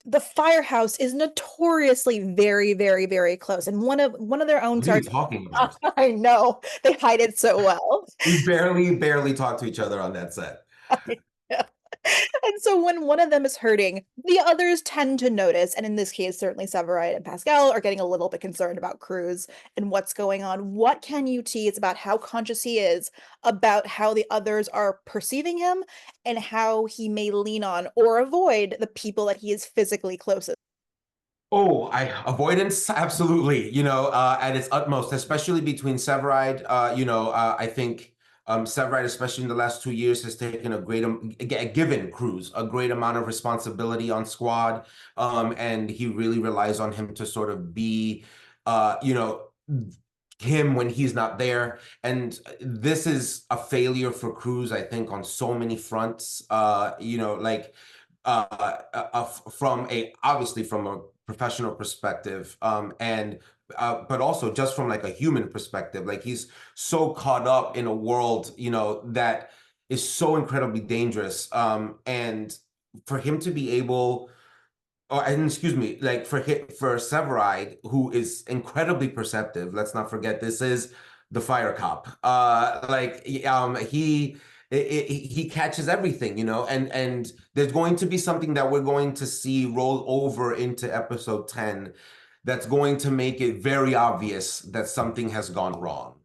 the Firehouse is notoriously very, very, very close. And one of their own What are you starts. talking about? I know they hide it so well. We barely talk to each other on that set. And so when one of them is hurting, the others tend to notice. And in this case, certainly Severide and Pascal are getting a little bit concerned about Cruz and what's going on. What can you tease about how conscious he is about how the others are perceiving him and how he may lean on or avoid the people that he is physically closest? Oh, avoidance, absolutely. At its utmost, especially between Severide. I think Severide, especially in the last 2 years, has taken given Cruz a great amount of responsibility on squad, and he really relies on him to sort of be, you know, him when he's not there. And this is a failure for Cruz, I think, on so many fronts. From a obviously from a professional perspective, and but also just from like a human perspective, like he's so caught up in a world, that is so incredibly dangerous, and for him to be able, or and excuse me, like for Severide, who is incredibly perceptive. Let's not forget this is the fire cop. He catches everything, and there's going to be something that we're going to see roll over into episode 10 that's going to make it very obvious that something has gone wrong.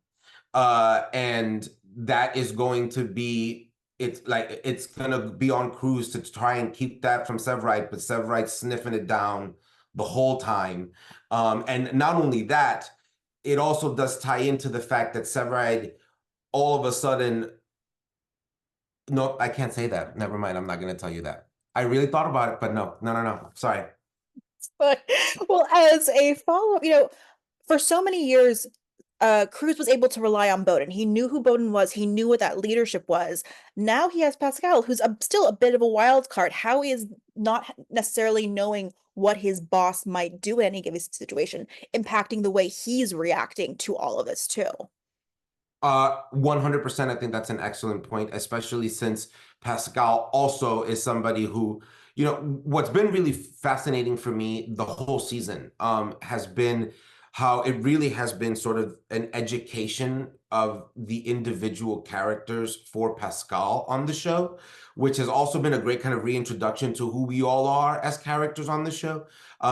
And that is going to be, it's gonna be on Cruz to try and keep that from Severide, but Severide sniffing it down the whole time. And not only that, it also does tie into the fact that Severide all of a sudden, no, I can't say that. Never mind. I'm not going to tell you that. I really thought about it, but no, no, no, no. Sorry. But well, as a follow-up, for so many years, Cruz was able to rely on Bowden. He knew who Bowden was. He knew what that leadership was. Now he has Pascal, who's still a bit of a wild card. How is not necessarily knowing what his boss might do in any given situation impacting the way he's reacting to all of this too? 100%. I think that's an excellent point, especially since Pascal also is somebody who, what's been really fascinating for me the whole season, has been how it really has been sort of an education of the individual characters for Pascal on the show, which has also been a great kind of reintroduction to who we all are as characters on the show.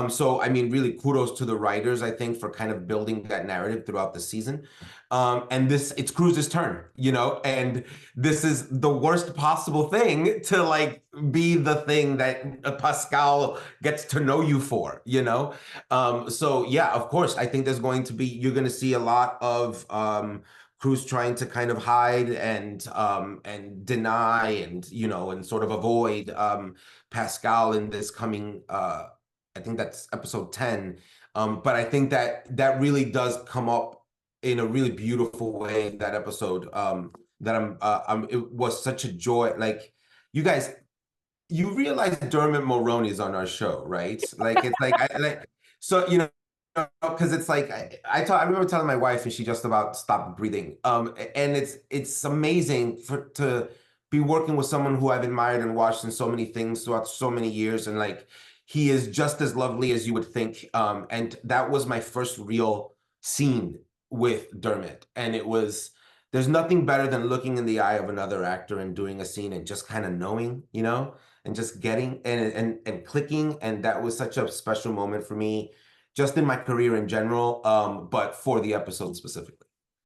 So, I mean, really kudos to the writers, I think, for kind of building that narrative throughout the season. And it's Cruz's turn, and this is the worst possible thing to like be the thing that Pascal gets to know you for. So yeah, of course, I think you're going to see a lot of Cruz trying to kind of hide and deny and sort of avoid Pascal in this coming I think that's episode 10. But I think that really does come up in a really beautiful way in that episode. It was such a joy. Like, you guys, you realize Dermot Mulroney is on our show, right? Like, it's like, so, because it's like, I remember telling my wife and she just about stopped breathing. And it's amazing to be working with someone who I've admired and watched in so many things throughout so many years. And like, he is just as lovely as you would think. And that was my first real scene with Dermot. And there's nothing better than looking in the eye of another actor and doing a scene and just kind of knowing, and just getting and clicking. And that was such a special moment for me, just in my career in general, but for the episode specifically.